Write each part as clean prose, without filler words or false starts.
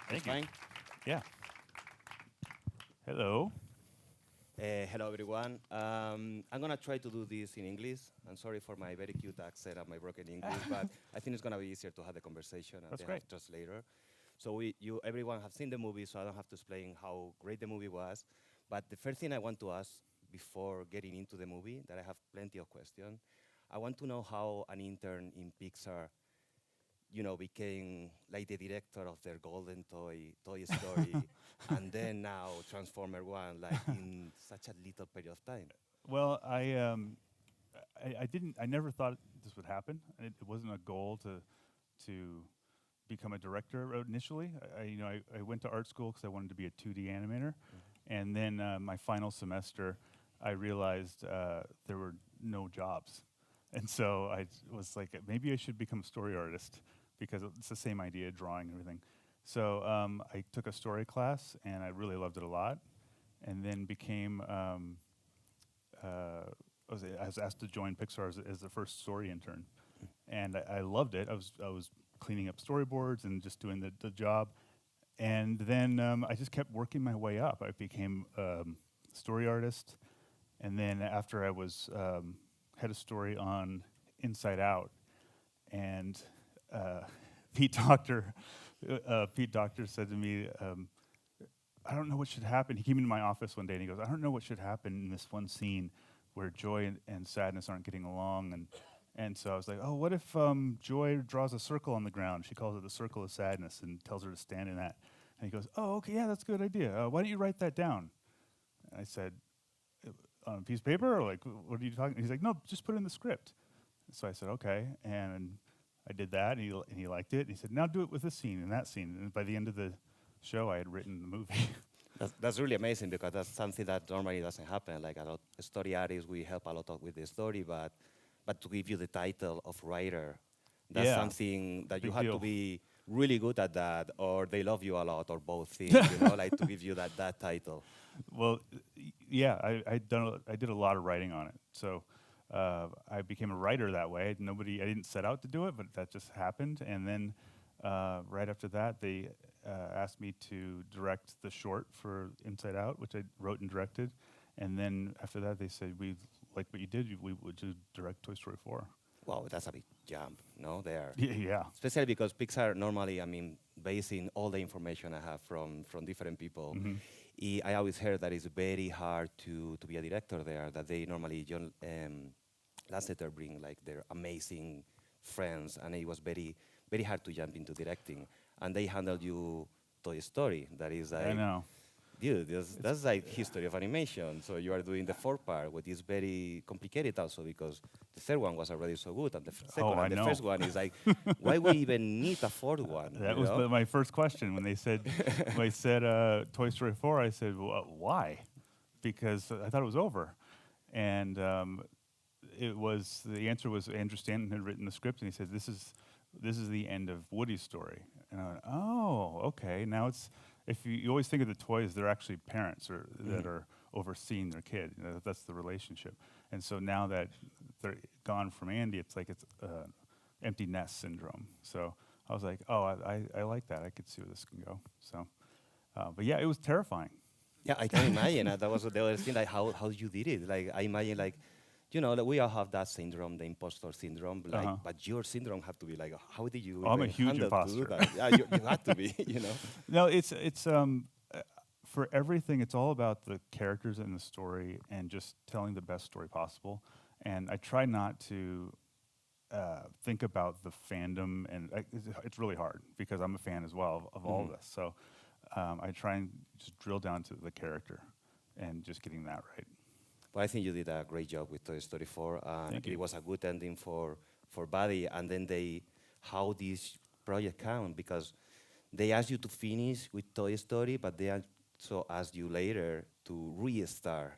Thank you. Fine. Yeah. Hello. Hello, everyone. I'm going to try to do this in English. I'm sorry for my very cute accent and my broken English, but I think it's going to be easier to have the conversation and That's they great. have translator. So everyone have seen the movie, so I don't have to explain how great the movie was. But the first thing I want to ask before getting into the movie, that I have plenty of questions, I want to know how an intern in Pixar became like the director of their golden Toy Story, and then now Transformer One, like in such a little period of time. Well, I never thought this would happen. It wasn't a goal to become a director initially. I went to art school because I wanted to be a 2D animator, and then my final semester, I realized there were no jobs, and so I was like, maybe I should become a story artist because it's the same idea, drawing and everything. So I took a story class, and I really loved it a lot, and then became. I was asked to join Pixar as the first story intern, and I loved it. I was cleaning up storyboards and just doing the job, and then I just kept working my way up. I became story artist, and then after I was head of story on Inside Out, and Pete Docter said to me, I don't know what should happen. He came into my office one day and he goes, I don't know what should happen in this one scene where joy and sadness aren't getting along. And so I was like, oh, what if Joy draws a circle on the ground? She calls it the circle of sadness and tells her to stand in that. And he goes, oh, okay, yeah, that's a good idea. Why don't you write that down? And I said, on a piece of paper? Or like, what are you talking? He's like, no, just put it in the script. So I said, okay. And I did that, and he liked it. And he said, now do it with this scene and that scene. And by the end of the show, I had written the movie. That's really amazing because that's something that normally doesn't happen. Like a lot of story artists, we help a lot with the story, but to give you the title of writer, that's something that you have to be really good at that, or they love you a lot, or both things. Like to give you that title. Well, yeah, I did a lot of writing on it. So I became a writer that way. I didn't set out to do it, but that just happened. And then right after that, they asked me to direct the short for Inside Out, which I wrote and directed. And then after that, they said, we like what you did, we would direct Toy Story 4. Wow, that's a big jump, no? There. Yeah. Especially because Pixar normally, basing all the information I have from different people, I always heard that it's very hard to be a director there, that they normally, John Lasseter bring like their amazing friends, and it was very, very hard to jump into directing. And they handled you Toy Story, that is like, I know. Dude, that's like history of animation. So you are doing the fourth part, which is very complicated also because the third one was already so good, and the second and the first one is like, why we even need a fourth one? That was my first question when they said Toy Story 4. I said, well, why? Because I thought it was over, and the answer was Andrew Stanton had written the script, and he said, this is the end of Woody's story. And I went, oh, okay. Now it's. If you always think of the toys, they're actually parents that are overseeing their kid. That's the relationship. And so now that they're gone from Andy, it's like it's empty nest syndrome. So I was like, oh, I like that. I could see where this can go. So, but yeah, it was terrifying. Yeah, I can imagine. That was the other thing, like how you did it. Like I imagine, like that we all have that syndrome, the imposter syndrome. Like, but your syndrome have to be like, how did you? I'm a huge imposter. Yeah, you have to be. No, it's for everything. It's all about the characters in the story and just telling the best story possible. And I try not to think about the fandom, and it's really hard because I'm a fan as well of all of this. So I try and just drill down to the character and just getting that right. Well, I think you did a great job with Toy Story 4. Thank you. It was a good ending for Buddy. And then how this project came, because they asked you to finish with Toy Story, but they also asked you later to restart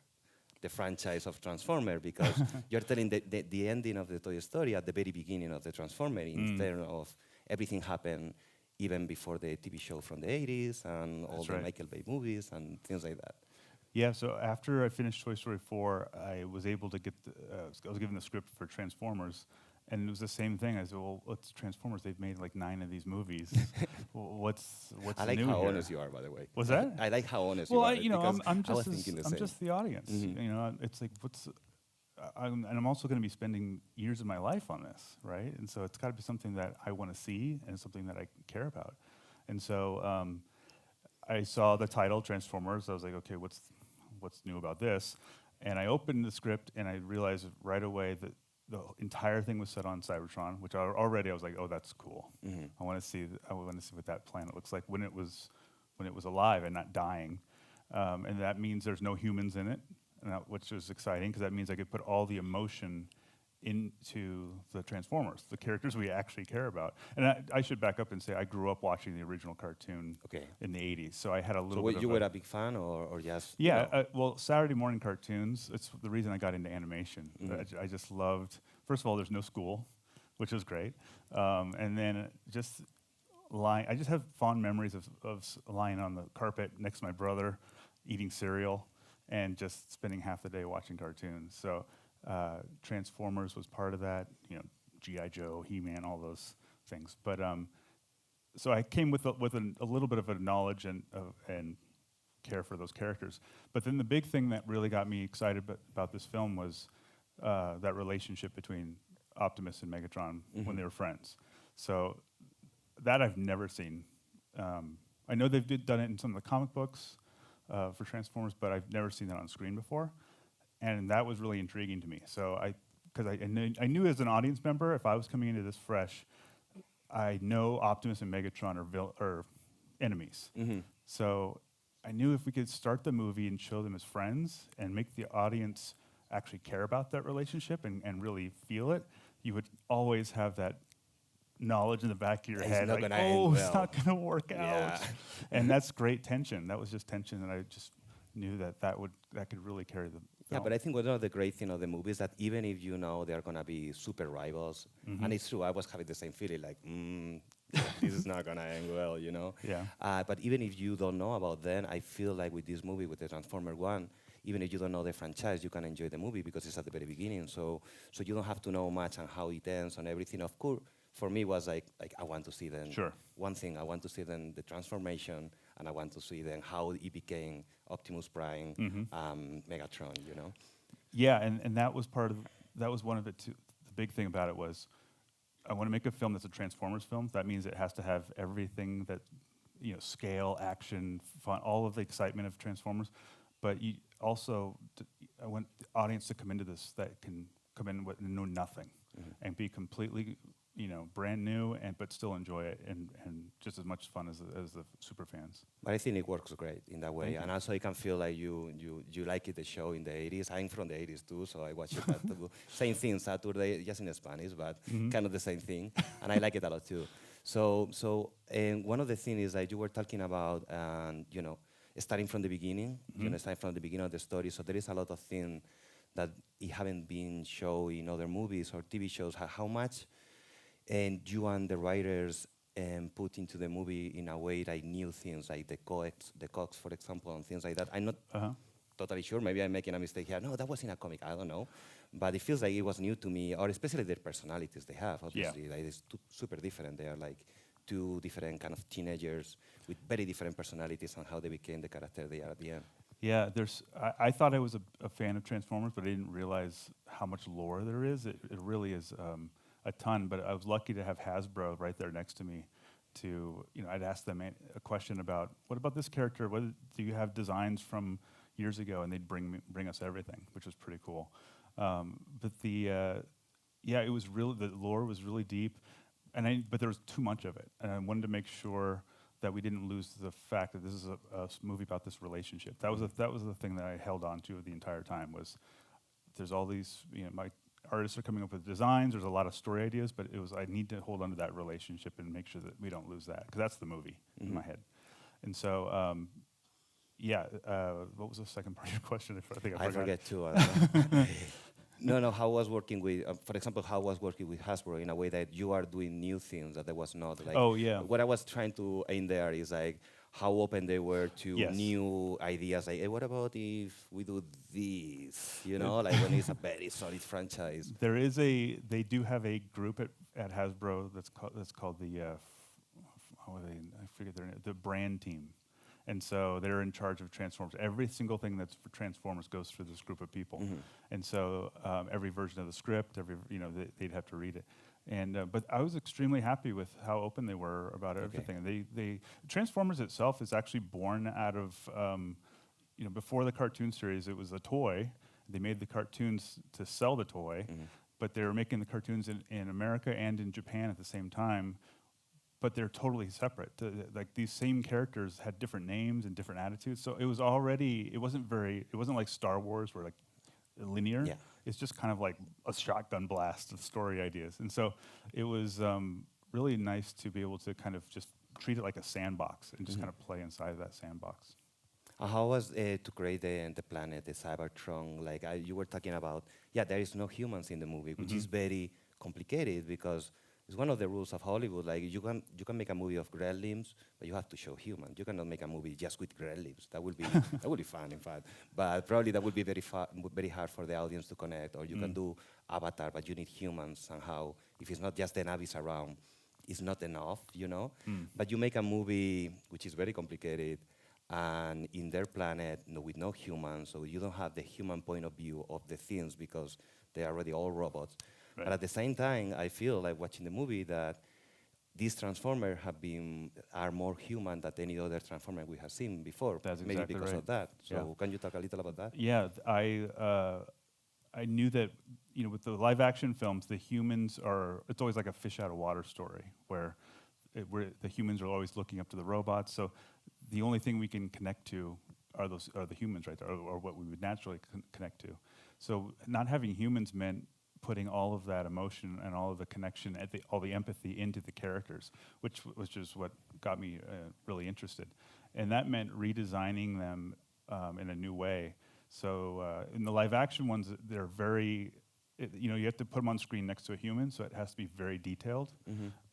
the franchise of Transformer, because you're telling the ending of the Toy Story at the very beginning of the Transformer, instead of everything happened even before the TV show from the 80s and all the Michael Bay movies and things like that. Yeah, so after I finished Toy Story 4, I was able to get I was given the script for Transformers, And it was the same thing. I said, well, it's Transformers. They've made like 9 of these movies. What's I like new how here? honest you are, by the way. Was that? I like how honest Well, you are. you know, because I'm I was just thinking the I'm same. just the audience. You know, it's like and I'm also going to be spending years of my life on this, right? And so it's got to be something that I want to see and something that I care about. And so I saw the title Transformers. I was like, okay, what's new about this? And I opened the script and I realized right away that the entire thing was set on Cybertron, which already I was like, oh, that's cool. I want to see what that planet looks like when it was alive and not dying. And that means there's no humans in it, which is exciting because that means I could put all the emotion into the Transformers, the characters we actually care about. And I should back up and say I grew up watching the original cartoon in the 80s, so I had a little bit of you were a big fan or just... Yeah, well, Saturday morning cartoons, it's the reason I got into animation. I just loved, first of all, there's no school, which is great. And then just I just have fond memories of lying on the carpet next to my brother, eating cereal, and just spending half the day watching cartoons. So Transformers was part of that, you know, G.I. Joe, He-Man, all those things. But so I came with a little bit of a knowledge and care for those characters. But then the big thing that really got me excited about this film was that relationship between Optimus and Megatron when they were friends. So that I've never seen. I know they've done it in some of the comic books for Transformers, but I've never seen that on screen before. And that was really intriguing to me. So I knew as an audience member, if I was coming into this fresh, I know Optimus and Megatron are enemies. So I knew if we could start the movie and show them as friends and make the audience actually care about that relationship and really feel it, you would always have that knowledge in the back of your head, like, it's not going to work out. And that's great tension. That was just tension, and I just knew that could really carry the film. Yeah, but I think one of the great things of the movie is that even if you know they're going to be super rivals, and it's true, I was having the same feeling, like, this is not going to end well, you know? Yeah. But even if you don't know about them, I feel like with this movie, with the Transformer 1, even if you don't know the franchise, you can enjoy the movie because it's at the very beginning. So you don't have to know much on how it ends and everything. Of course, for me, was like I want to see then. Sure. One thing, I want to see then the transformation, and I want to see then how it became Optimus Prime, Megatron, you know? Yeah, and that was one of it too. The big thing about it was, I want to make a film that's a Transformers film. That means it has to have everything that, you know, scale, action, fun, all of the excitement of Transformers. But I want the audience to come into this that can come in with know nothing and be completely, you know, brand new, but still enjoy it and just as much fun as the super fans. But I think it works great in that way, and also I can feel like you like it, the show in the 80s. I'm from the 80s too, so I watch it. Same thing, Saturday, just in Spanish, but kind of the same thing, and I like it a lot too. So one of the things is that you were talking about, you know, starting from the beginning, you know, starting from the beginning of the story. So there is a lot of things that it haven't been shown in other movies or TV shows. How much and you and the writers put into the movie in a way like new things, like the cogs, for example, and things like that. I'm not totally sure. Maybe I'm making a mistake here. No, that was in a comic. I don't know. But it feels like it was new to me, or especially their personalities they have. Obviously, like it's super different. They are like two different kind of teenagers with very different personalities and how they became the character they are at the end. Yeah, I thought I was a fan of Transformers, but I didn't realize how much lore there is. It really is a ton, but I was lucky to have Hasbro right there next to me to, you know, I'd ask them a question about, what about this character? What do you have designs from years ago? And they'd bring us everything, which was pretty cool. But it was really, the lore was really deep, but there was too much of it. And I wanted to make sure that we didn't lose the fact that this is a movie about this relationship. That was the thing that I held on to the entire time, was there's all these, you know, my artists are coming up with designs, there's a lot of story ideas, but I need to hold on to that relationship and make sure that we don't lose that, because that's the movie in my head. And so, what was the second part of your question? I forget too. No, how was working with, for example, how was working with Hasbro in a way that you are doing new things that there was not, like, what I was trying to aim there is like, how open they were to Yes. new ideas. Like, hey, what about if we do this? You know, like when it's a very solid franchise. They do have a group at Hasbro that's called the, how are they, I forget their name, the brand team. And so they're in charge of Transformers. Every single thing that's for Transformers goes through this group of people. And so every version of the script, they'd have to read it. And but I was extremely happy with how open they were about everything. They Transformers itself is actually born out of, before the cartoon series, it was a toy. They made the cartoons to sell the toy, but they were making the cartoons in America and in Japan at the same time. But they're totally separate. Like these same characters had different names and different attitudes. So it wasn't like Star Wars where like linear. Yeah. It's just kind of like a shotgun blast of story ideas. And so it was really nice to be able to kind of just treat it like a sandbox and just kind of play inside of that sandbox. How was to create the planet, the Cybertron? Like you were talking about, there is no humans in the movie, which is very complicated because it's one of the rules of Hollywood. Like you can make a movie of gremlins, but you have to show humans. You cannot make a movie just with gremlins. That would be fun, in fact. But probably that would be very hard for the audience to connect. Or you can do Avatar, but you need humans somehow. If it's not just the navis around, it's not enough, But you make a movie which is very complicated, and in their planet, with no humans, so you don't have the human point of view of the things because they are already all robots. Right. But at the same time, I feel like watching the movie that these Transformers are more human than any other Transformer we have seen before. That's maybe exactly because right. of that. So can you talk a little about that? Yeah, I knew that with the live action films, the humans it's always like a fish out of water story where the humans are always looking up to the robots. So the only thing we can connect to are the humans right there, or what we would naturally connect to. So not having humans meant putting all of that emotion and all of the connection, all the empathy into the characters, which is what got me really interested. And that meant redesigning them in a new way. So in the live action ones, they're very, you have to put them on screen next to a human, so it has to be very detailed.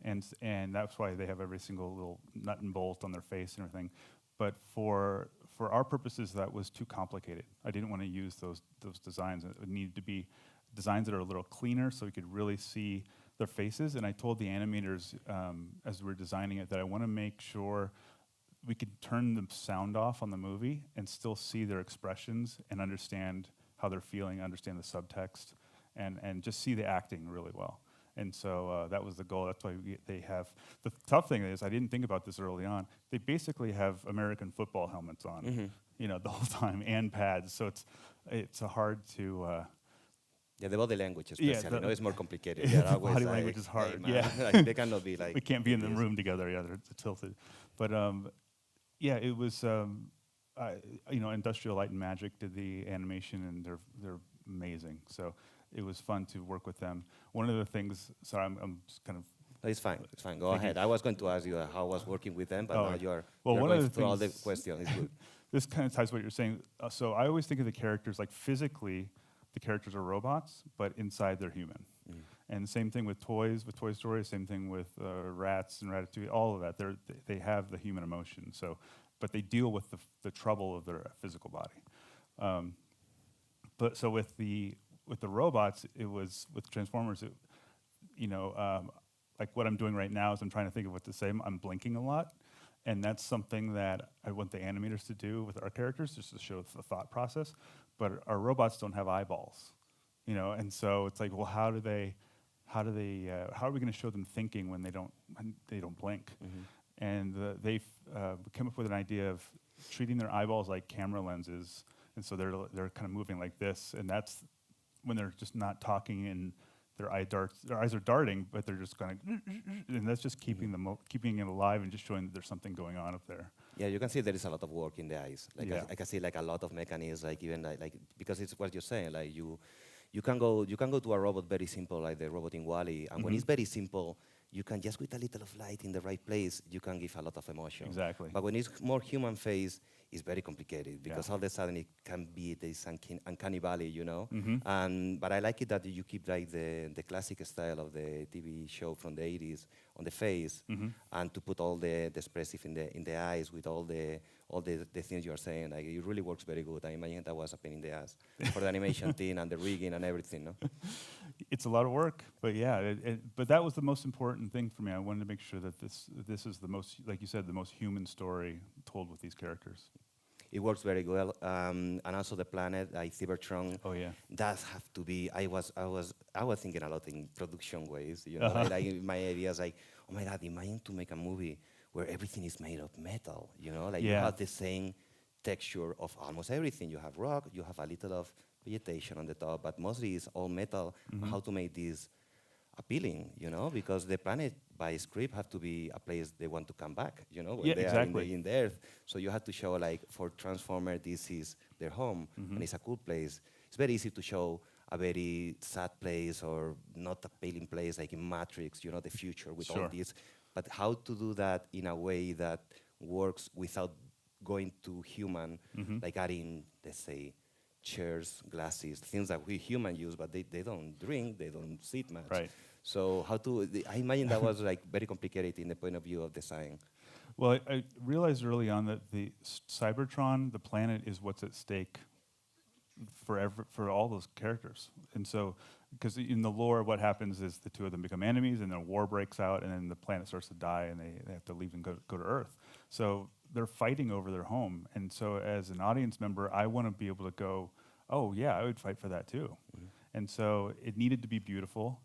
And that's why they have every single little nut and bolt on their face and everything. But for our purposes, that was too complicated. I didn't want to use those designs. It needed to be designs that are a little cleaner so we could really see their faces. And I told the animators as we were designing it that I want to make sure we could turn the sound off on the movie and still see their expressions and understand how they're feeling, understand the subtext, and just see the acting really well. And so that was the goal. That's why they have, the tough thing is, I didn't think about this early on, they basically have American football helmets on, the whole time, and pads. So it's hard to... the body language especially, it's more complicated. The body language is hard, hey, like, they cannot be like... We can't be in the room together, they're tilted. But it was, Industrial Light and Magic did the animation, and they're amazing. So it was fun to work with them. One of the things, sorry, I'm just kind of... It's fine. Go ahead. I was going to ask you how I was working with them, but now you're one going of the through all the questions. It's good. This kind of ties to what you're saying. So I always think of the characters like physically, the characters are robots, but inside they're human. And the same thing with toys, with Toy Story, same thing with Rats and Ratatouille, all of that. They have the human emotion. So, but they deal with the trouble of their physical body. But so with the robots, it was with Transformers. Like what I'm doing right now is I'm trying to think of what to say. I'm blinking a lot, and that's something that I want the animators to do with our characters, just to show the thought process. But our robots don't have eyeballs, and so it's like, well, how are we going to show them thinking when they don't blink? And they've come up with an idea of treating their eyeballs like camera lenses, and so they're kind of moving like this, and that's when they're just not talking and their eyes are darting, but they're just kind of, and that's just keeping it alive and just showing that there's something going on up there. Yeah, you can see there is a lot of work in the eyes. Like I can see like a lot of mechanisms, like even like because it's what you're saying, like you can go to a robot very simple, like the robot in Wall-E, and when it's very simple, you can just with a little of light in the right place, you can give a lot of emotion. Exactly. But when it's more human face, it's very complicated because Yeah. all of a sudden it can be this uncanny valley, you know. Mhm. But I like it that you keep like the classic style of the TV show from the 80s on the face, and to put all the expressive in the eyes with all the things you're saying. Like it really works very good. I imagine that was a pain in the ass for the animation team and the rigging and everything. No. It's a lot of work, but yeah, but that was the most important thing for me. I wanted to make sure that this is the most, like you said, the most human story told with these characters. It works very well, and also the planet, like Cybertron. Oh yeah. That have to be. I was thinking a lot in production ways. You know, like in my ideas, like, oh my God, imagine to make a movie where everything is made of metal. You know, like you Yeah. have the same texture of almost everything. You have rock, you have a little of vegetation on the top, but mostly it's all metal. How to make this appealing, you know, because the planet by script have to be a place they want to come back, you know, when Yeah, they exactly. are in the Earth. So you have to show, like, for Transformer, this is their home, and it's a cool place. It's very easy to show a very sad place or not appealing place, like in Matrix, you know, the future with all Sure. this. But how to do that in a way that works without going to human, like adding, let's say, chairs, glasses, things that we human use, but they don't drink, they don't sit much. Right. So I imagine that was like very complicated in the point of view of design. Well, I realized early on that the Cybertron, the planet, is what's at stake for all those characters. And so, because in the lore, what happens is the two of them become enemies, and then a war breaks out, and then the planet starts to die, and they have to leave and go to Earth. So they're fighting over their home. And so as an audience member, I want to be able to go, oh yeah, I would fight for that too. And so it needed to be beautiful.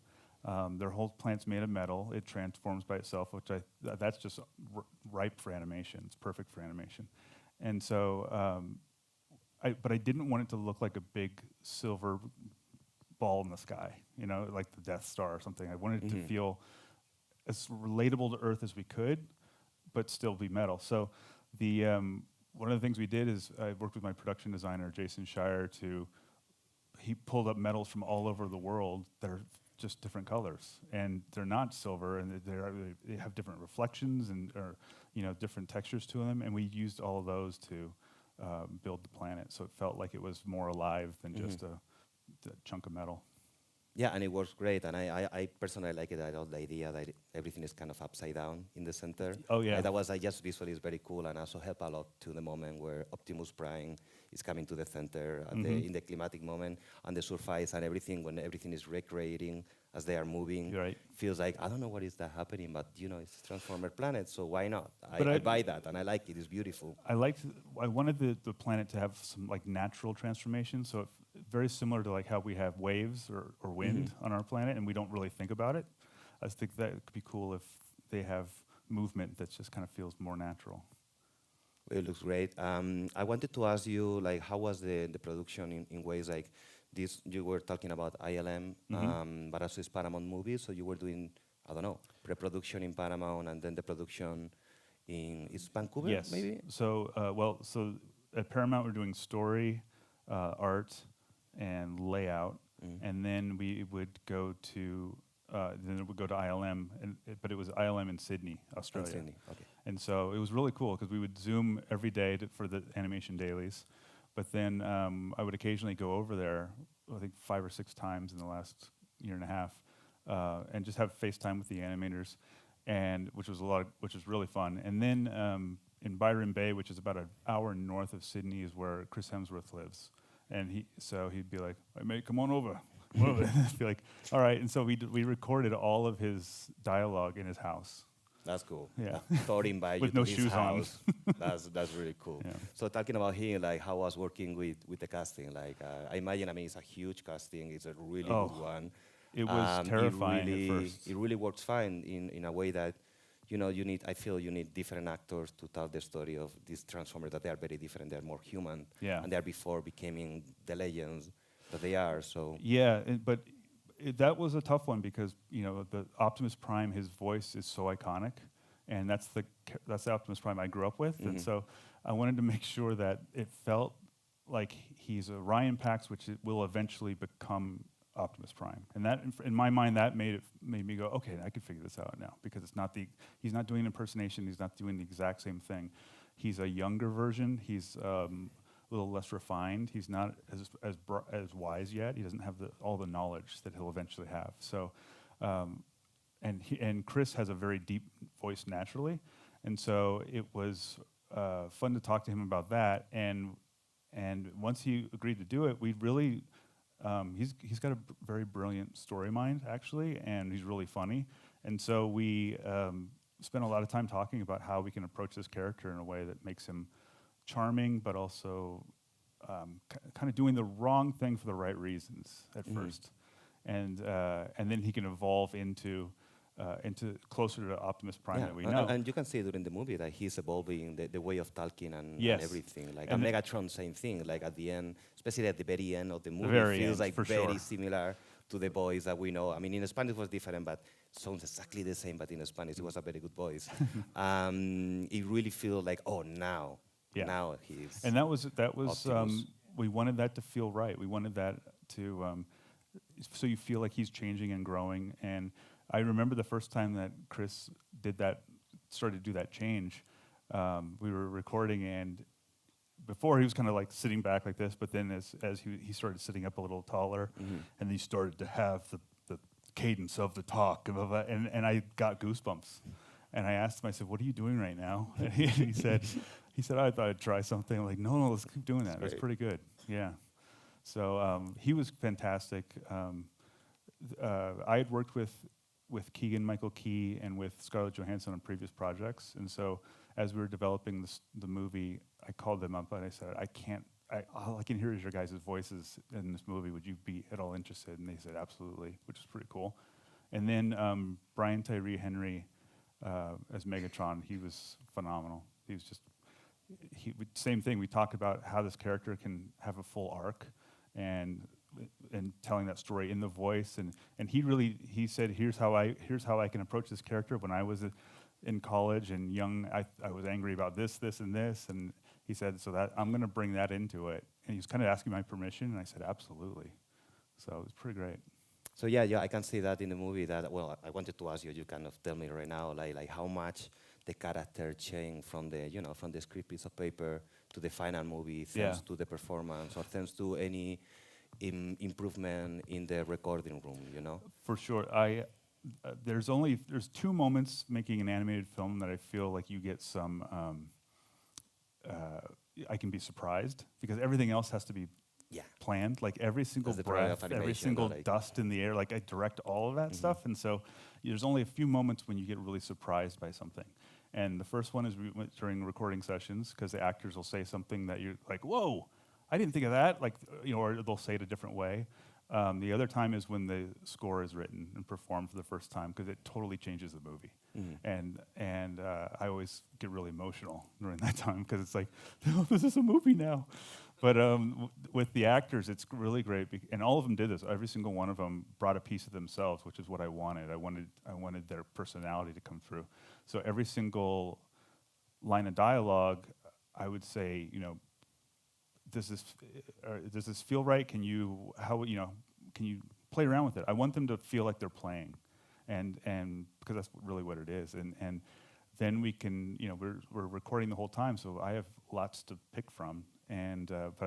Their whole plant's made of metal. It transforms by itself, which that's just ripe for animation. It's perfect for animation. And so, but I didn't want it to look like a big silver ball in the sky, you know, like the Death Star or something. I wanted it to feel as relatable to Earth as we could, but still be metal. So the one of the things we did is I worked with my production designer, Jason Shire, he pulled up metals from all over the world that are just different colors, and they're not silver, and they have different reflections or different textures to them, and we used all of those to build the planet, so it felt like it was more alive than just a chunk of metal. Yeah, and it works great, and I personally like it. I love the idea that everything is kind of upside down in the center. Oh yeah. That was just visually is very cool, and also help a lot to the moment where Optimus Prime is coming to the center at in the climatic moment, and the surface and everything, when everything is recreating as they are moving. Right. Feels like, I don't know what is that happening, but it's Transformer planet, so why not? I buy that, and I like it. It's beautiful. I wanted the planet to have some like natural transformation, so very similar to like how we have waves or wind on our planet, and we don't really think about it. I think that could be cool if they have movement that just kind of feels more natural. It looks great. I wanted to ask you, like, how was the production in ways like this? You were talking about ILM, but also it's Paramount movies, so you were doing, I don't know, pre-production in Paramount and then the production in Vancouver, Yes. maybe? So, so at Paramount we're doing story, art, and layout, and then we would go to ILM, but it was ILM in Sydney, Australia. Sydney, okay. And so it was really cool because we would Zoom every day for the animation dailies, but then I would occasionally go over there, I think 5 or 6 times in the last year and a half, and just have FaceTime with the animators, which was really fun. And then in Byron Bay, which is about an hour north of Sydney, is where Chris Hemsworth lives. And he'd be like, "Hey, mate, come on over." I'd be like, "All right." And so we recorded all of his dialogue in his house. That's cool. Yeah. Thought in by With you no to his shoes on. house. That's really cool. Yeah. So talking about him, like how I was working with the casting, like I imagine, it's a huge casting. It's a really good one. It was terrifying at first. It really works fine in a way that, I feel you need different actors to tell the story of these Transformers, that they are very different. They're more human. Yeah. And they're before becoming the legends that they are. So Yeah, but that was a tough one because the Optimus Prime, his voice is so iconic, and that's the Optimus Prime I grew up with, and so I wanted to make sure that it felt like he's a Ryan Pax, which will eventually become Optimus Prime, and that, in my mind, that made me go, okay, I can figure this out now, because he's not doing an impersonation, he's not doing the exact same thing. He's a younger version. He's a little less refined. He's not as wise yet. He doesn't have all the knowledge that he'll eventually have. So, and Chris has a very deep voice naturally, and so it was fun to talk to him about that. And once he agreed to do it, we really. He's got a very brilliant story mind, actually, and he's really funny. And so we spent a lot of time talking about how we can approach this character in a way that makes him charming, but also kind of doing the wrong thing for the right reasons at first, and then he can evolve into closer to Optimus Prime that we know. And you can see during the movie that he's evolving the way of talking and everything. Like, and Megatron, same thing. Like at the end, especially at the very end of the movie, feels like very similar to the voice that we know. I mean, in Spanish it was different, but sounds exactly the same. But in Spanish, it was a very good voice. It really feels like, oh, now he's. And that was we wanted that to feel right. We wanted that to so you feel like he's changing and growing. And I remember the first time that Chris started to do that change. We were recording, and before he was kind of like sitting back like this, but then as he started sitting up a little taller, and he started to have the cadence of the talk, and I got goosebumps. And I asked him, I said, "What are you doing right now?" And he said, "I thought I'd try something." I'm like, no, let's keep doing that. It's pretty good. Yeah. So he was fantastic. I had worked with Keegan-Michael Key and with Scarlett Johansson on previous projects, and so as we were developing the movie, I called them up and I said, all I can hear is your guys' voices in this movie. Would you be at all interested? And they said, absolutely, which is pretty cool. And then Brian Tyree Henry as Megatron, he was phenomenal. He was just, same thing. We talked about how this character can have a full arc, and telling that story in the voice, and he said, here's how I can approach this character. When I was in college and young, I was angry about this, and this, and he said, so that I'm going to bring that into it. And he was kind of asking my permission, and I said, absolutely. So it was pretty great. So yeah, I can see that in the movie. That, well, I wanted to ask you. You kind of tell me right now, like how much the character changed from the script piece of paper to the final movie, thanks to the performance, or thanks to any improvement in the recording room. For sure. There's two moments making an animated film that I feel like you get some. I can be surprised, because everything else has to be planned. Like every single breath, every single dust in the air. Like I direct all of that stuff, and so there's only a few moments when you get really surprised by something. And the first one is during recording sessions, because the actors will say something that you're like, "Whoa, I didn't think of that." Like, or they'll say it a different way. The other time is when the score is written and performed for the first time, because it totally changes the movie. And I always get really emotional during that time, because it's like, oh, this is a movie now. But with the actors, it's really great, and all of them did this. Every single one of them brought a piece of themselves, which is what I wanted. I wanted their personality to come through. So every single line of dialogue, I would say, does this feel right? Can you play around with it? I want them to feel like they're playing, and because that's really what it is. And then we can, we're recording the whole time, so I have lots to pick from. And but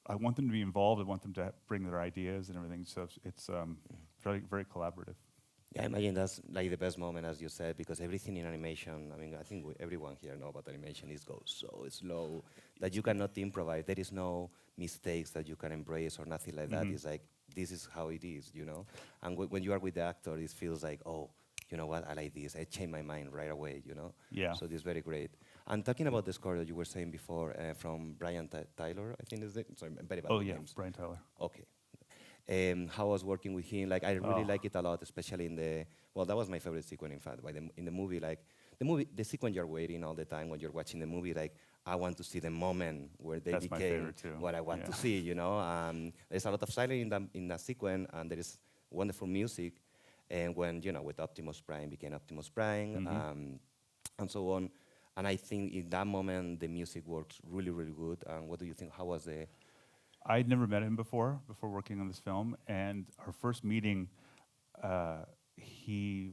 I want them to be involved. I want them to bring their ideas and everything. So it's very, very collaborative. Yeah, I imagine that's like the best moment, as you said, because everything in animation, I mean, I think everyone here knows about animation, it goes so slow that you cannot improvise. There is no mistakes that you can embrace or nothing like that. It's like, this is how it is, And when you are with the actor, it feels like, oh, you know what, I like this. I changed my mind right away, Yeah. So this is very great. And talking about the score that you were saying before, from Brian Tyler, I think is it? Sorry, I'm very bad with names. Brian Tyler. Okay. How I was working with him, like I really like it a lot, especially that was my favorite sequence, in fact, in the movie, the sequence you're waiting all the time when you're watching the movie, like I want to see the moment where they became what I want to see, There's a lot of silence in that sequence, and there is wonderful music, and when, with Optimus Prime became Optimus Prime, and so on, and I think in that moment the music works really, really good. And what do you think? How was the I'd never met him before working on this film, and our first meeting, we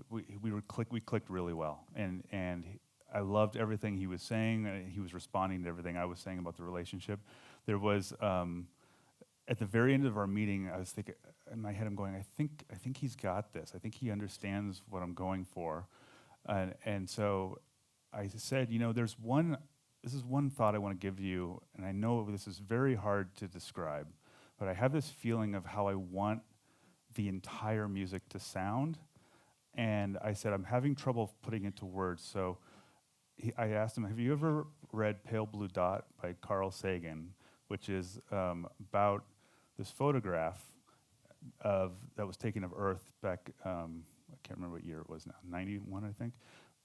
clicked really well, and I loved everything he was saying. He was responding to everything I was saying about the relationship. There was at the very end of our meeting, I was thinking in my head, I'm going, I think he's got this. I think he understands what I'm going for, and so I said, this is one thought I want to give you, and I know this is very hard to describe, but I have this feeling of how I want the entire music to sound, and I said, I'm having trouble putting it to words, so I asked him, have you ever read Pale Blue Dot by Carl Sagan, which is about this photograph that was taken of Earth back, I can't remember what year it was now, 91, I think.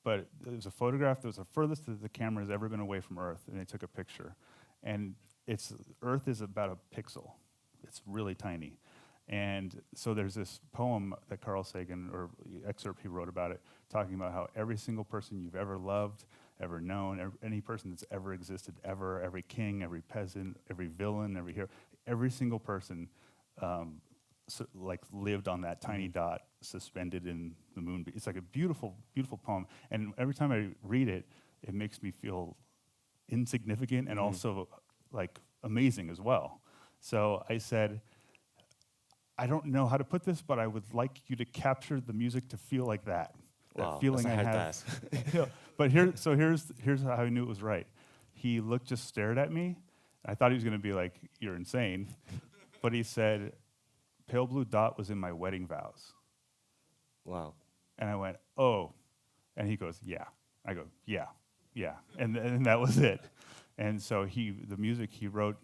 But it was a photograph that was the furthest that the camera has ever been away from Earth, and they took a picture. And Earth is about a pixel. It's really tiny. And so there's this poem that Carl Sagan, or excerpt he wrote about it, talking about how every single person you've ever loved, ever known, any person that's ever existed, ever, every king, every peasant, every villain, every hero, every single person lived on that tiny dot suspended in the moon. It's like a beautiful, beautiful poem. And every time I read it, it makes me feel insignificant and also like amazing as well. So I said, I don't know how to put this, but I would like you to capture the music to feel like that. Wow, that feeling that's a I hard have. task. But here's how I knew it was right. He just stared at me. I thought he was going to be like, "You're insane," but he said, "Pale Blue Dot was in my wedding vows." Wow. And I went, "Oh," and he goes, "Yeah." I go, "Yeah, yeah," and that was it. And so the music he wrote,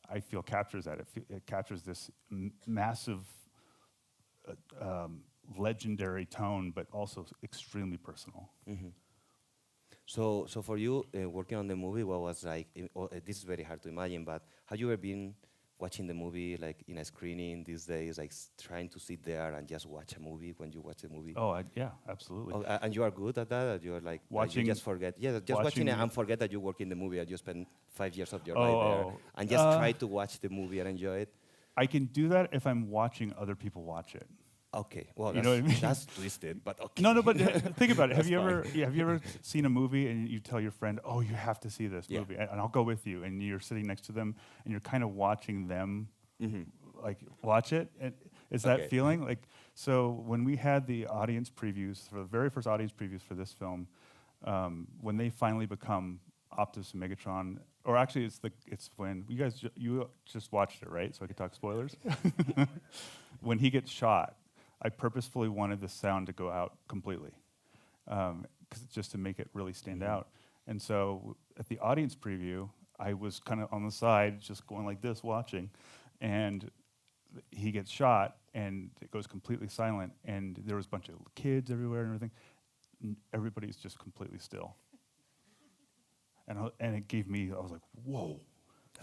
I feel captures that. It captures this massive, legendary tone, but also extremely personal. Mm-hmm. So for you, working on the movie, what was like? This is very hard to imagine, but have you ever been watching the movie like in a screening these days, like trying to sit there and just watch a movie when you watch a movie? Oh, yeah, absolutely. Oh, and you are good at that? You are like Watching, you just forget. Yeah, just watching it and forget that you work in the movie and you spend 5 years of your life there, and just try to watch the movie and enjoy it. I can do that if I'm watching other people watch it. Okay, well, You know what I mean? that's twisted, but okay. No, but think about it. Have That's you ever seen a movie and you tell your friend, "Oh, you have to see this movie," and I'll go with you, and you're sitting next to them and you're kind of watching them like watch it? And is that feeling like? So when we had the audience previews for the very first audience previews for this film, when they finally become Optimus and Megatron, or actually it's when you just watched it, right? So I could talk spoilers. When he gets shot, I purposefully wanted the sound to go out completely, just to make it really stand out. And so at the audience preview, I was kind of on the side, just going like this, watching, and he gets shot, and it goes completely silent, and there was a bunch of kids everywhere and everything. Everybody's just completely still. And it gave me, I was like, whoa.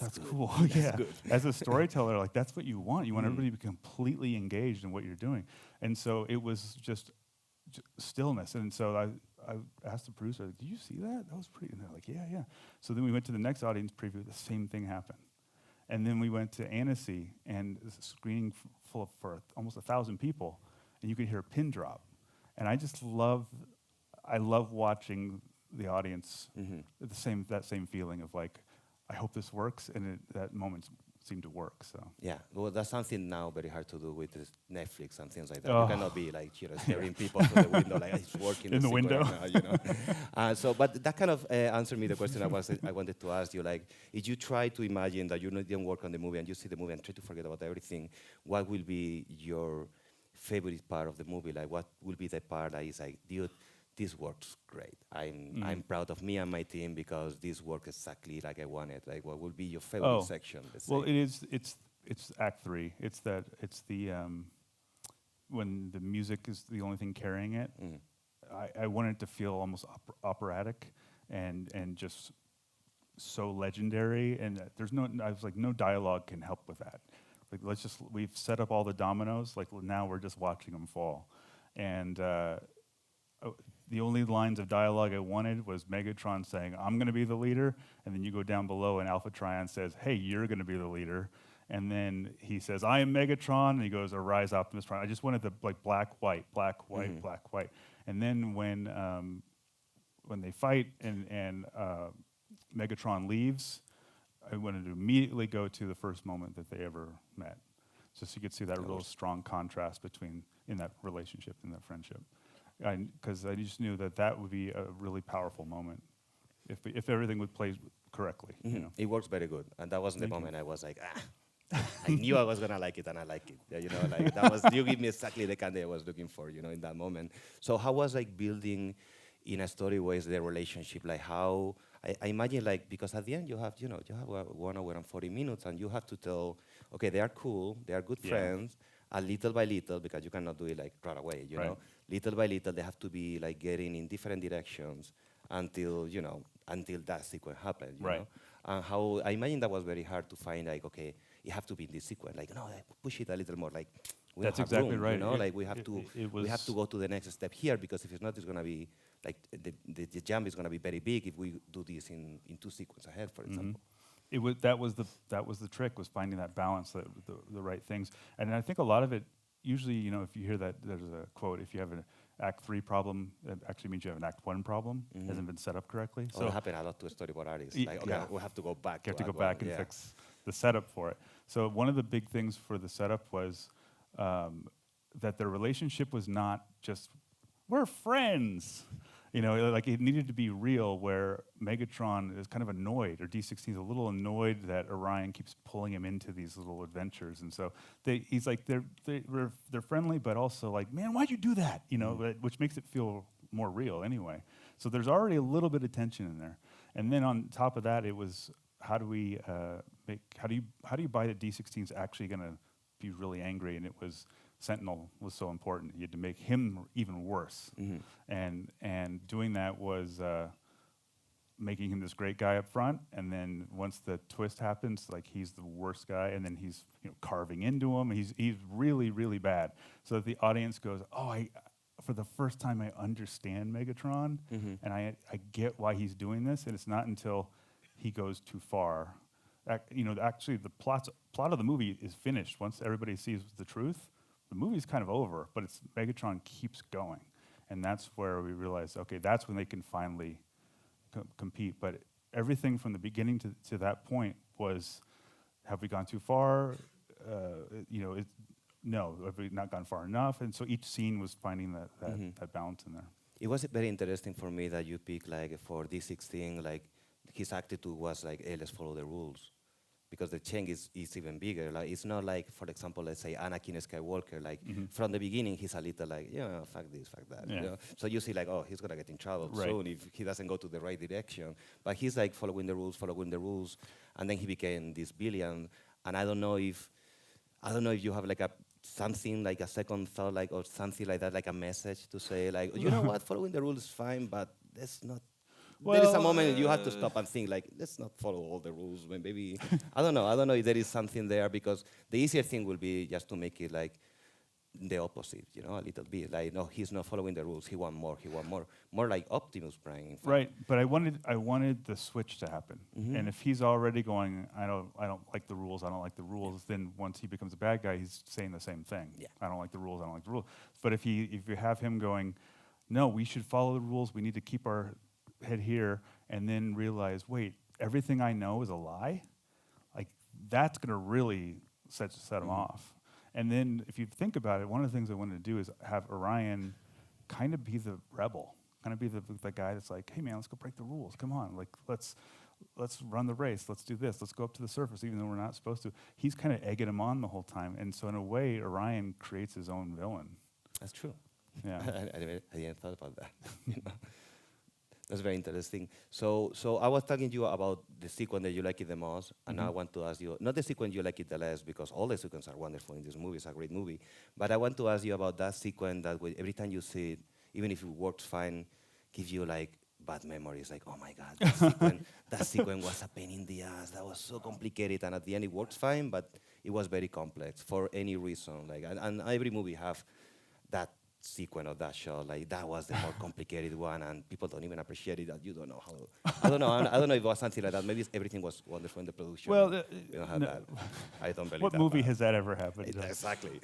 That's cool. Yeah. Good. As a storyteller, like that's what you want. You want everybody to be completely engaged in what you're doing. And so it was just stillness. And so I asked the producer, "Did you see that? That was pretty." And they're like, "Yeah, yeah." So then we went to the next audience preview. The same thing happened. And then we went to Annecy, and it was a screening full of for almost 1,000 people, and you could hear a pin drop. And I just love watching the audience. That same feeling of like, I hope this works, and that moment seemed to work. So yeah, well, that's something now very hard to do with Netflix and things like that. You cannot be like staring people through the window like it's working in the window. Now, but that kind of answered me the question I wanted to ask you. Like, if you try to imagine that you didn't work on the movie and you see the movie and try to forget about everything, what will be your favorite part of the movie? Like, what will be the part that is like, dude, this works great. I'm proud of me and my team because this worked exactly like I wanted. Like, what would be your favorite section? Well, it's Act 3. It's the when the music is the only thing carrying it. I want it to feel almost operatic and just so legendary. And I was like, no dialogue can help with that. Like, we've set up all the dominoes. Like, now we're just watching them fall. And the only lines of dialogue I wanted was Megatron saying, "I'm going to be the leader," and then you go down below and Alpha Trion says, "Hey, you're going to be the leader," And then he says, "I am Megatron," and he goes, "Arise, Optimus Prime." I just wanted the like black, white, black, white. And then when they fight and Megatron leaves, I wanted to immediately go to the first moment that they ever met, just so you could see that real strong contrast between in that relationship, in that friendship. Because I just knew that that would be a really powerful moment if everything would play correctly. You know? It works very good, and that was the moment I was like, I knew I was gonna like it, and I like it. Yeah, you know, like that was you give me exactly the candy I was looking for, you know, in that moment. So how was like building in a story ways the relationship, like how I imagine like because at the end you have 1 hour and 40 minutes, and you have to tell, okay, they are cool, they are good friends, and little by little, because you cannot do it like right away, you know, little by little they have to be like getting in different directions until that sequence happened, you know. And how I imagine that was very hard to find like, okay, you have to be in this sequence, like no, like, push it a little more, like we That's don't have exactly room, right. you know, like we have to go to the next step here, because if it's not, it's gonna be like the jump is gonna be very big if we do this in 2 sequences ahead, for example. That was the trick, was finding that balance, the right things. And I think a lot of it, usually, you know, if you hear that, there's a quote, if you have an Act 3 problem, it actually means you have an Act 1 problem, hasn't been set up correctly. So it happened a lot to storyboard artists. Like, okay, we have to go back. You have to go back and fix the setup for it. So one of the big things for the setup was that their relationship was not just, we're friends. You know, like it needed to be real, where Megatron is kind of annoyed, or D16 is a little annoyed that Orion keeps pulling him into these little adventures. And so he's like, they're friendly, but also like, man, why'd you do that? You know, which makes it feel more real anyway. So there's already a little bit of tension in there. And then on top of that, it was, how do you buy that D16 is actually going to be really angry? And it was, Sentinel was so important. You had to make him even worse. And doing that was making him this great guy up front, and then once the twist happens, like he's the worst guy, and then he's carving into him. He's really, really bad. So that the audience goes, oh, for the first time I understand Megatron, and I get why he's doing this, and it's not until he goes too far. Actually the plot of the movie is finished. Once everybody sees the truth, the movie's kind of over, but Megatron keeps going. And that's where we realized, okay, that's when they can finally compete. But everything from the beginning to that point was, have we gone too far? No, have we not gone far enough? And so each scene was finding that balance in there. It was very interesting for me that you picked, like, for D16, like, his attitude was like, hey, let's follow the rules. Because the change is even bigger. Like, it's not like, for example, let's say Anakin Skywalker, like from the beginning, he's a little like, fuck this, fuck that. Yeah. You know? So you see like, oh, he's gonna get in trouble soon if he doesn't go to the right direction. But he's like following the rules, and then he became this villain. And I don't know if you have like something like a second thought, like, or something like that, like a message to say, like, you know what, following the rules is fine, but let's not. Well, there is a moment you have to stop and think, like, let's not follow all the rules. Maybe I don't know if there is something there, because the easier thing will be just to make it like the opposite, a little bit. Like, no, he's not following the rules. He want more like Optimus Prime. In fact. Right, but I wanted the switch to happen. And if he's already going, I don't like the rules, then once he becomes a bad guy, he's saying the same thing. Yeah. I don't like the rules. But if you have him going, no, we should follow the rules. We need to keep our head here, and then realize, wait, everything I know is a lie? Like, that's going to really set him off. And then if you think about it, one of the things I wanted to do is have Orion kind of be the rebel, kind of be the guy that's like, hey man, let's go break the rules. Come on, like let's run the race. Let's do this. Let's go up to the surface, even though we're not supposed to. He's kind of egging him on the whole time. And so in a way, Orion creates his own villain. That's true. Yeah. I didn't thought about that. That's very interesting. So I was talking to you about the sequence that you like it the most, and now I want to ask you, not the sequence you like it the less, because all the sequences are wonderful in this movie. It's a great movie. But I want to ask you about that sequence that every time you see it, even if it works fine, gives you like bad memories. Like, oh my God, that sequence was a pain in the ass. That was so complicated, and at the end it works fine, but it was very complex for any reason. Like, and every movie have that sequence of that shot. Like that was the more complicated one, and people don't even appreciate it. That you don't know how. I don't know. I don't know if it was something like that. Maybe everything was wonderful in the production. Well, we don't have that. I don't believe what that. movie has that ever happened? Exactly.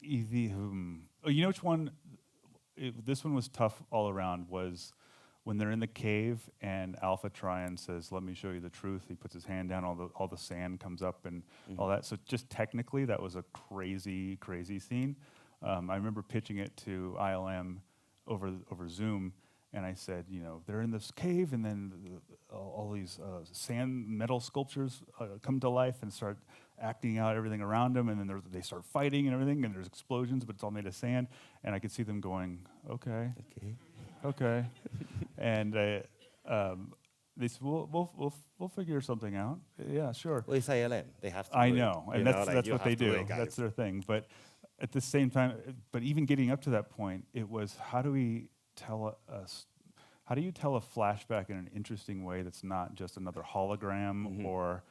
You know which one? This one was tough all around. Was when they're in the cave and Alpha Trion says, "Let me show you the truth." He puts his hand down, all the sand comes up and all that. So just technically, that was a crazy scene. I remember pitching it to ILM over Zoom, and I said, you know, they're in this cave, and then all these sand metal sculptures come to life and start acting out everything around them, and then they start fighting and everything, and there's explosions, but it's all made of sand, and I could see them going, okay. And they said, we'll figure something out. Yeah, sure. Well, it's ILM. They have to. I know, and that's what they do. Guys. That's their thing. But at the same time, but even getting up to that point, it was how do you tell a flashback in an interesting way that's not just another hologram or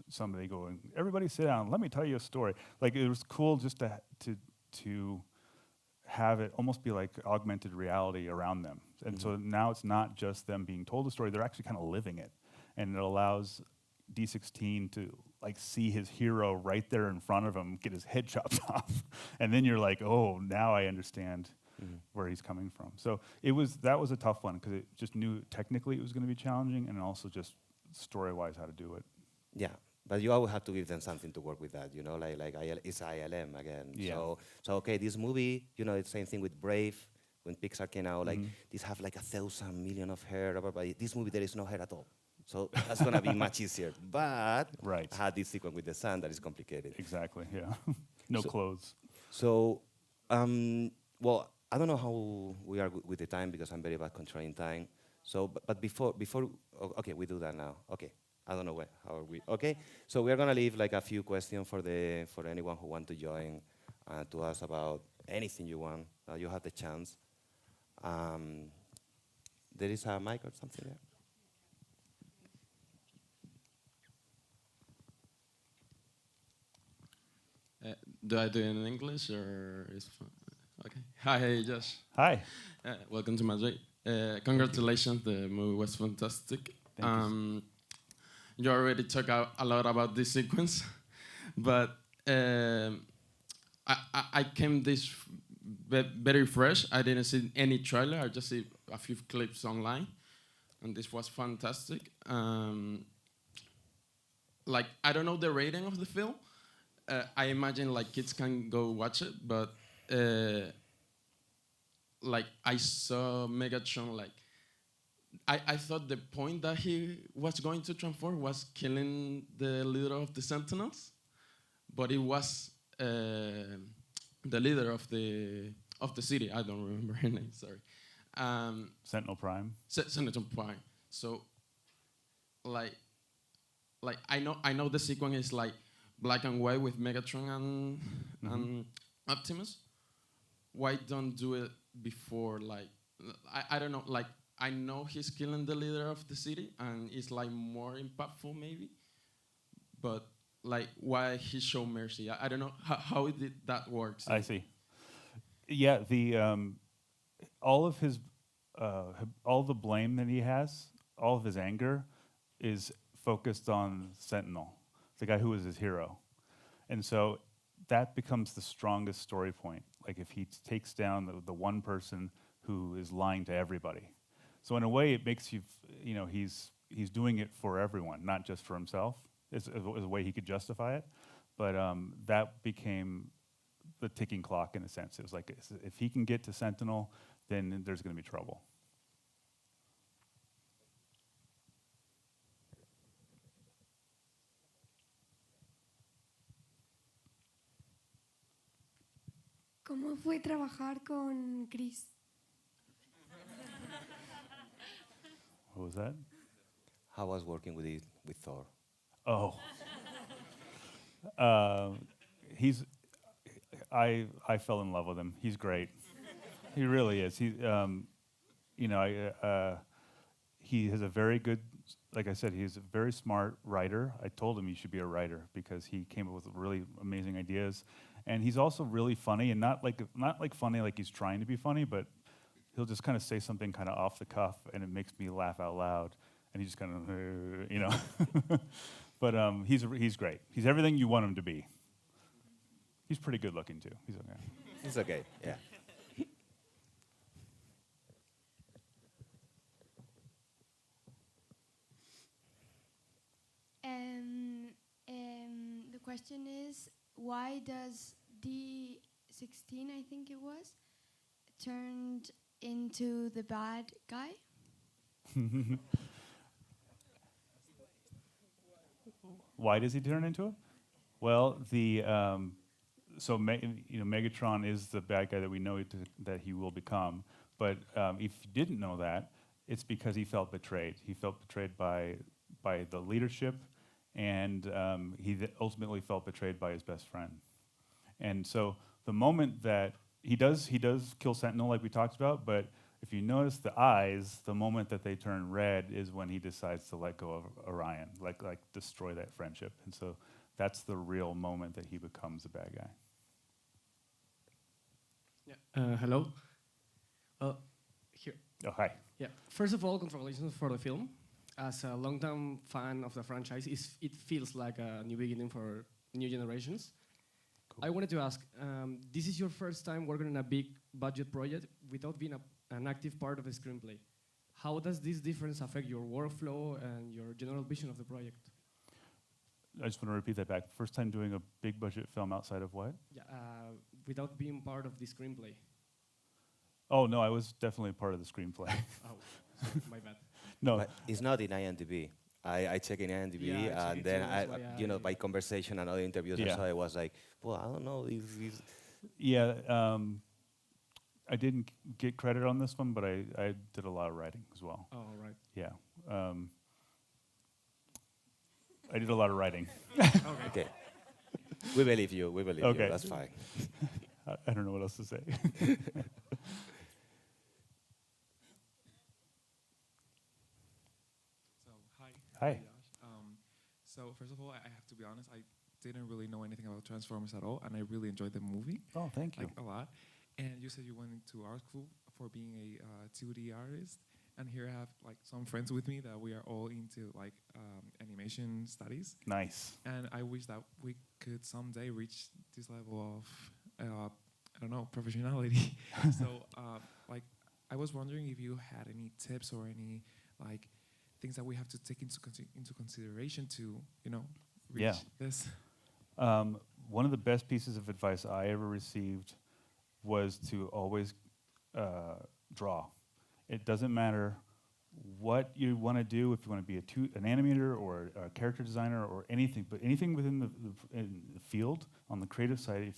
somebody going, everybody sit down, let me tell you a story. Like it was cool just to have it almost be like augmented reality around them. And so now it's not just them being told a story, they're actually kind of living it. And it allows D16 to like see his hero right there in front of him, get his head chopped off. And then you're like, oh, now I understand where he's coming from. So that was a tough one because it just knew technically it was going to be challenging and also just story-wise how to do it. Yeah. But you always have to give them something to work with that, you know, like it's ILM again. Yeah. So okay, this movie, you know, it's the same thing with Brave. When Pixar came out, like these have like 1,000 million of hair, but this movie there is no hair at all. So that's gonna be much easier. But I had this sequence with the sun that is complicated. Exactly. Yeah. No clothes. So, well, I don't know how we are with the time because I'm very bad controlling time. So, but before, okay, we do that now. Okay. I don't know how are we. Okay, so we are gonna leave like a few questions for anyone who want to join to ask about anything you want. You have the chance. There is a mic or something there. Do I do it in English or is okay? Hi, Josh. Hi. Welcome to Madrid. Congratulations, the movie was fantastic. Thank you. You already talked a lot about this sequence, but I came this very fresh. I didn't see any trailer. I just see a few clips online, and this was fantastic. Like I don't know the rating of the film. I imagine like kids can go watch it, but like I saw Megatron like. I thought the point that he was going to transform was killing the leader of the Sentinels, but it was the leader of the city. I don't remember her name. Sorry. Sentinel Prime. Sentinel Prime. So, like I know the sequence is like black and white with Megatron and Optimus. Why don't do it before? Like I don't know. Like. I know he's killing the leader of the city, and it's like more impactful maybe. But like, why he show mercy? I don't know how did that work. I see. Yeah, all of his, all the blame that he has, all of his anger, is focused on Sentinel, the guy who was his hero, and so that becomes the strongest story point. Like if he takes down the one person who is lying to everybody. So in a way, it makes you, you know, he's doing it for everyone, not just for himself. It's a way he could justify it, but that became the ticking clock in a sense. It was like if he can get to Sentinel, then there's going to be trouble. ¿Cómo fue trabajar con Chris? What was that? How was working with Thor? Oh. I fell in love with him. He's great. He really is. He has a very good, like I said, he's a very smart writer. I told him he should be a writer because he came up with really amazing ideas, And he's also really funny, and not like funny like he's trying to be funny, but he'll just kind of say something kind of off the cuff, and it makes me laugh out loud. And he just kind of, you know. But he's great. He's everything you want him to be. He's pretty good looking too. He's okay. It's okay, yeah. The question is, why does D16, I think it was, turned into the bad guy? Why does he turn into it? Well, Megatron is the bad guy that we know that he will become. But if you didn't know that, it's because he felt betrayed. He felt betrayed by the leadership, and he ultimately felt betrayed by his best friend. And so the moment that he does kill Sentinel, like we talked about, but if you notice the eyes, the moment that they turn red is when he decides to let go of Orion, like destroy that friendship. And so that's the real moment that he becomes a bad guy. Yeah. Hello. Here. Oh, hi. Yeah. First of all, congratulations for the film. As a long-time fan of the franchise, it feels like a new beginning for new generations. Cool. I wanted to ask, this is your first time working on a big budget project without being an active part of a screenplay. How does this difference affect your workflow and your general vision of the project? I just want to repeat that back. First time doing a big budget film outside of what? Yeah, without being part of the screenplay. Oh, no, I was definitely part of the screenplay. Oh, sorry, my bad. No. But it's not in IMDb. I check in IMDb, Yeah, and then by conversation and other interviews, Yeah. I saw it was like, well, I don't know. Yeah, I didn't get credit on this one, but I did a lot of writing as well. Oh, right. Yeah. I did a lot of writing. Okay. We believe you. We believe Okay. you. That's fine. I don't know what else to say. So, hi. Hi. Josh. So, first of all, I have to be honest, I didn't really know anything about Transformers at all, and I really enjoyed the movie. Oh, thank you. Like, a lot. And you said you went into art school for being a 2D artist, and here I have like some friends with me that we are all into like animation studies. Nice. And I wish that we could someday reach this level of, I don't know, professionality. So, like, I was wondering if you had any tips or any like things that we have to take into consideration to, reach this. One of the best pieces of advice I ever received was to always draw. It doesn't matter what you want to do, if you want to be an animator or a character designer or anything, but anything within in the field, on the creative side,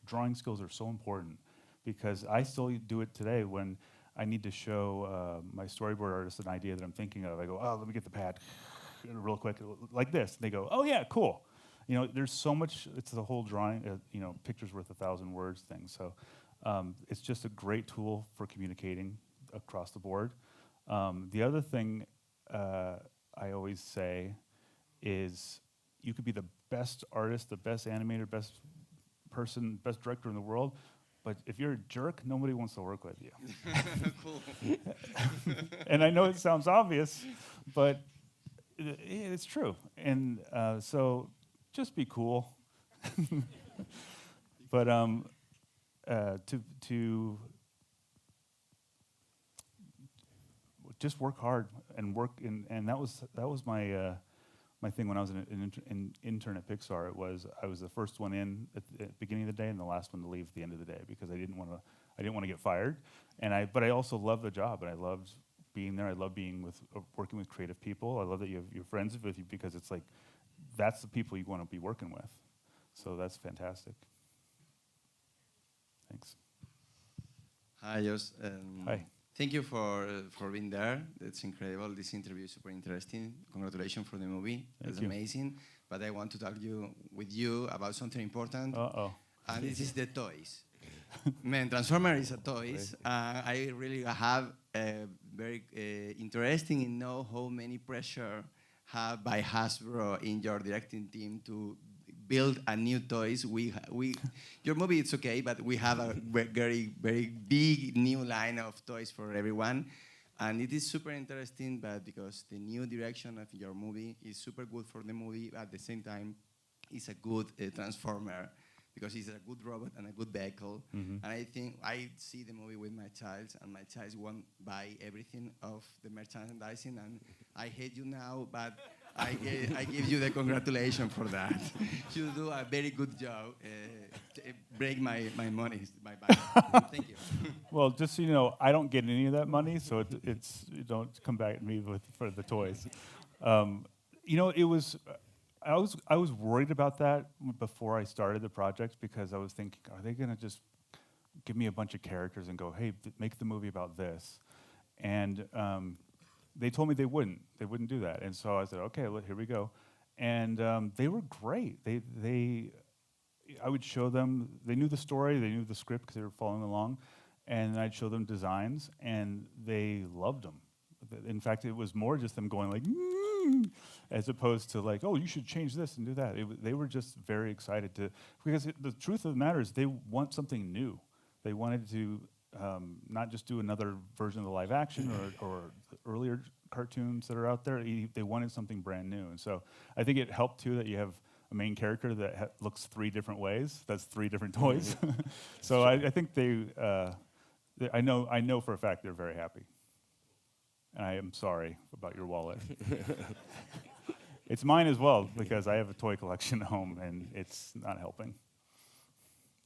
drawing skills are so important, because I still do it today when I need to show my storyboard artist an idea that I'm thinking of. I go, oh, let me get the pad real quick, like this. And they go, oh yeah, cool. There's so much, it's the whole drawing, picture's worth 1,000 words thing. So it's just a great tool for communicating across the board. The other thing I always say is you could be the best artist, the best animator, best person, best director in the world, but if you're a jerk, nobody wants to work with you. Cool. And I know it sounds obvious, but it's true. And so just be cool. But to just work hard and work and that was my my thing when I was an intern at Pixar. I was the first one in at the beginning of the day and the last one to leave at the end of the day, because I didn't want to get fired. But I also loved the job, and I loved being there. I love working with creative people. I love that you have your friends with you, because it's like that's the people you want to be working with. So that's fantastic. Thanks. Hi, Josh. Hi. Thank you for being there. It's incredible. This interview is super interesting. Congratulations for the movie. It's amazing. But I want to talk with you about something important. Uh-oh. And this is the toys. Man, Transformer is a toys. I really have very interesting in know how many pressure have by Hasbro in your directing team to build a new toys. Your movie it's okay, but we have a very very big new line of toys for everyone, and it is super interesting. But because the new direction of your movie is super good for the movie, at the same time, it's a good transformer. Because he's a good robot and a good vehicle. And I think I see the movie with my child, and my child won't buy everything of the merchandising, and I hate you now, but I give you the congratulations for that. You do a very good job. Break my money, my back. Thank you. Well, just so you know, I don't get any of that money, so you don't come back at me for the toys. You know, it was. I was worried about that before I started the project, because I was thinking, are they going to just give me a bunch of characters and go, hey, make the movie about this? And they told me they wouldn't. They wouldn't do that. And so I said, okay, well, here we go. And they were great. I would show them, they knew the story, they knew the script because they were following along, and I'd show them designs, and they loved them. In fact, it was more just them going like, as opposed to like, oh, you should change this and do that. They were just very excited because the truth of the matter is they want something new. They wanted to not just do another version of the live action or the earlier cartoons that are out there. They wanted something brand new. And so I think it helped too that you have a main character that looks 3 different ways. That's 3 different toys. So I think I know for a fact they're very happy. And I am sorry about your wallet. It's mine as well, because I have a toy collection at home, and it's not helping.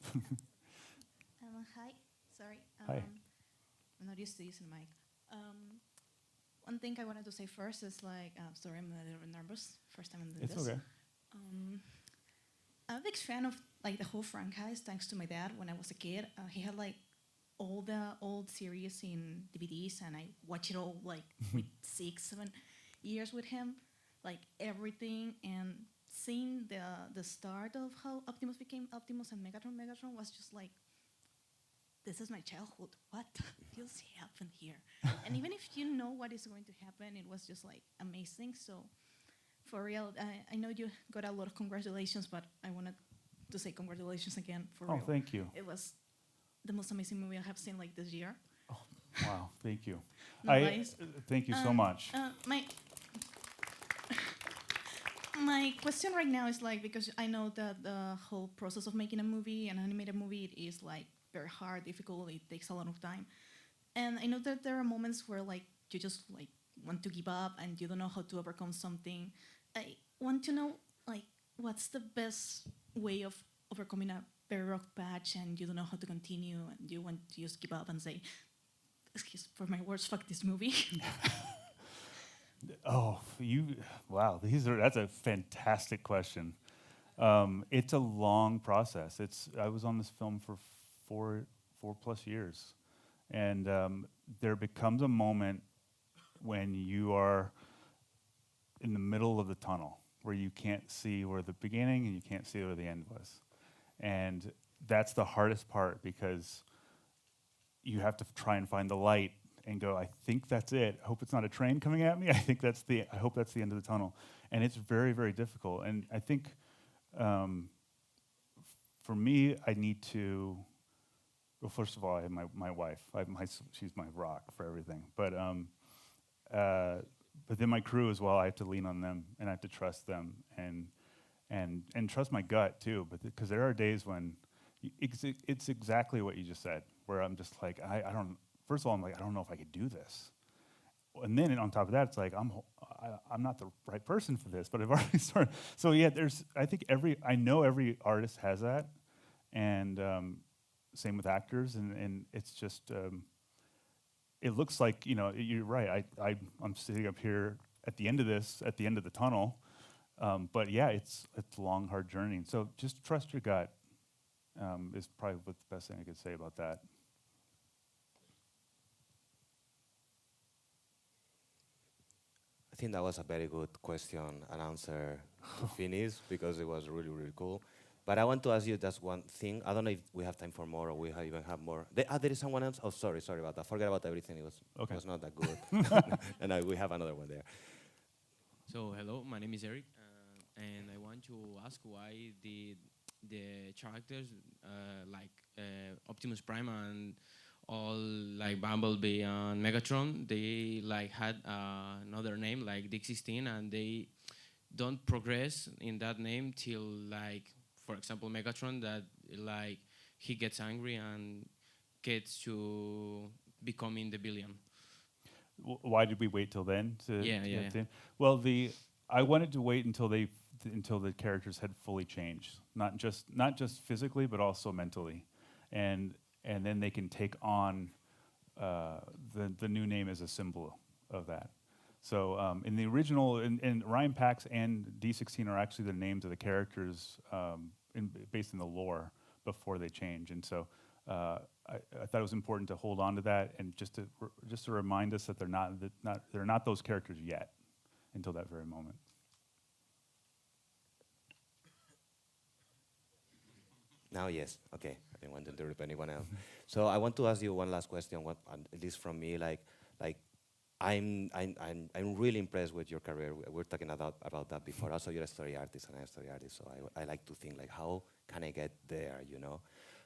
Hi, sorry. Hi. I'm not used to using the mic. One thing I wanted to say first is like, sorry, I'm a little nervous. First time I'm doing this. It's okay. I'm a big fan of like the whole franchise, thanks to my dad. When I was a kid, he had like all the old series in DVDs, and I watch it all like with 6, 7 years with him, like everything. And seeing the start of how Optimus became Optimus and Megatron was just like, this is my childhood. What just happened here? And even if you know what is going to happen, it was just like amazing. So for real, I know you got a lot of congratulations, but I wanted to say congratulations again for real. Oh, thank you. It was the most amazing movie I have seen like this year. Oh, wow, thank you. Nice. Thank you so much. My question right now is like, because I know that the whole process of making a movie, an animated movie, it is like very hard, difficult, it takes a lot of time. And I know that there are moments where like you just like want to give up and you don't know how to overcome something. I want to know like what's the best way of overcoming a very rough patch and you don't know how to continue and you want to just give up and say, excuse for my words, fuck this movie. Oh, wow, that's a fantastic question. It's a long process. I was on this film for four plus years, and there becomes a moment when you are in the middle of the tunnel where you can't see where the beginning and you can't see where the end was. And that's the hardest part, because you have to try and find the light and go, I think that's it. I hope it's not a train coming at me. I hope that's the end of the tunnel. And it's very, very difficult. And I think for me, I need to, well, first of all, I have my wife. She's my rock for everything. But then my crew as well, I have to lean on them and I have to trust them and trust my gut too. But because there are days when it's exactly what you just said, where I'm just like, I don't. First of all, I'm like, I don't know if I could do this. And then on top of that, it's like, I'm not the right person for this, but I've already started. So yeah, I know every artist has that, and same with actors, and it's just, it looks like, you're right, I'm sitting up here at the end of the tunnel, but yeah, it's a long, hard journey. And so just trust your gut is probably the best thing I could say about that. I think that was a very good question and answer to finish, because it was really, really cool. But I want to ask you just one thing. I don't know if we have time for more or we even have more. There is someone else? Oh, sorry about that. Forget about everything. It was not that good. And we have another one there. So, hello, my name is Eric. and I want to ask why the characters Optimus Prime and all like Bumblebee and Megatron, they like had another name like D16, and they don't progress in that name till like, for example, Megatron, that like he gets angry and gets to becoming the villain. Why did we wait till then? Yeah. Well, I wanted to wait until the characters had fully changed, not just physically, but also mentally, and then they can take on the new name as a symbol of that. So in the original, in Ryan Pax and D16 are actually the names of the characters based in the lore before they change, and so I thought it was important to hold on to that and just to remind us that they're not those characters yet until that very moment. Now, yes. Okay. I didn't want to interrupt anyone else. So I want to ask you one last question. At least from me, like I'm really impressed with your career. We're talking about that before. Also, you're a story artist, and I'm a story artist. So I like to think like, how can I get there? You know.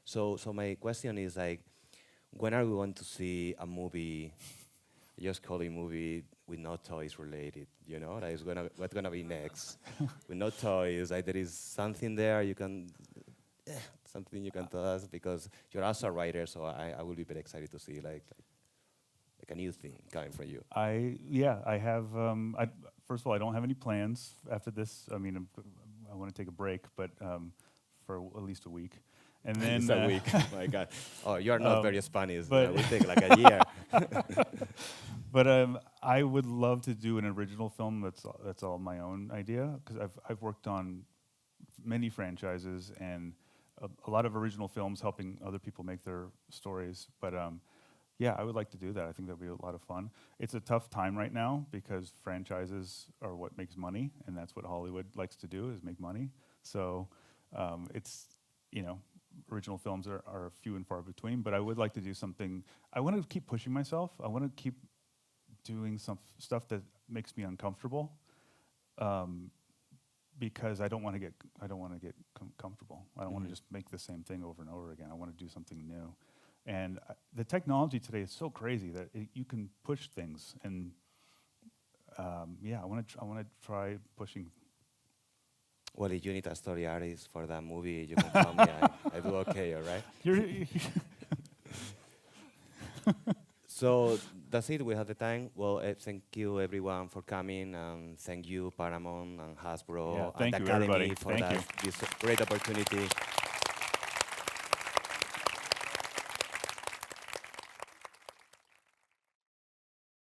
So my question is like, when are we going to see a movie? Just call it movie with no toys related, you know? Like what's gonna be next? With no toys, like there is something there you can, something you can tell us, because you're also a writer, so I will be very excited to see like a new thing coming from you. I have. First of all, I don't have any plans after this. I mean, I want to take a break, but for at least a week. And then It's a week. My God. Oh, you are not very Spanish. but It will take like a year. But I would love to do an original film that's all my own idea, because I've worked on many franchises and a lot of original films, helping other people make their stories. But yeah, I would like to do that. I think that'd be a lot of fun. It's a tough time right now because franchises are what makes money, and that's what Hollywood likes to do, is make money. So it's, you know, original films are few and far between, but I would like to do something. I want to keep pushing myself. I want to keep doing some stuff that makes me uncomfortable, because I don't want to get comfortable. I don't want to just make the same thing over and over again. I want to do something new. And the technology today is so crazy that you can push things. And yeah, I want to try pushing. Well, if you need a story artist for that movie, you can tell me. I do okay, all right? So that's it. We have the time. Well, thank you, everyone, for coming. And thank you, Paramount and Hasbro and thank the you, Academy everybody. for Thank you. this great opportunity.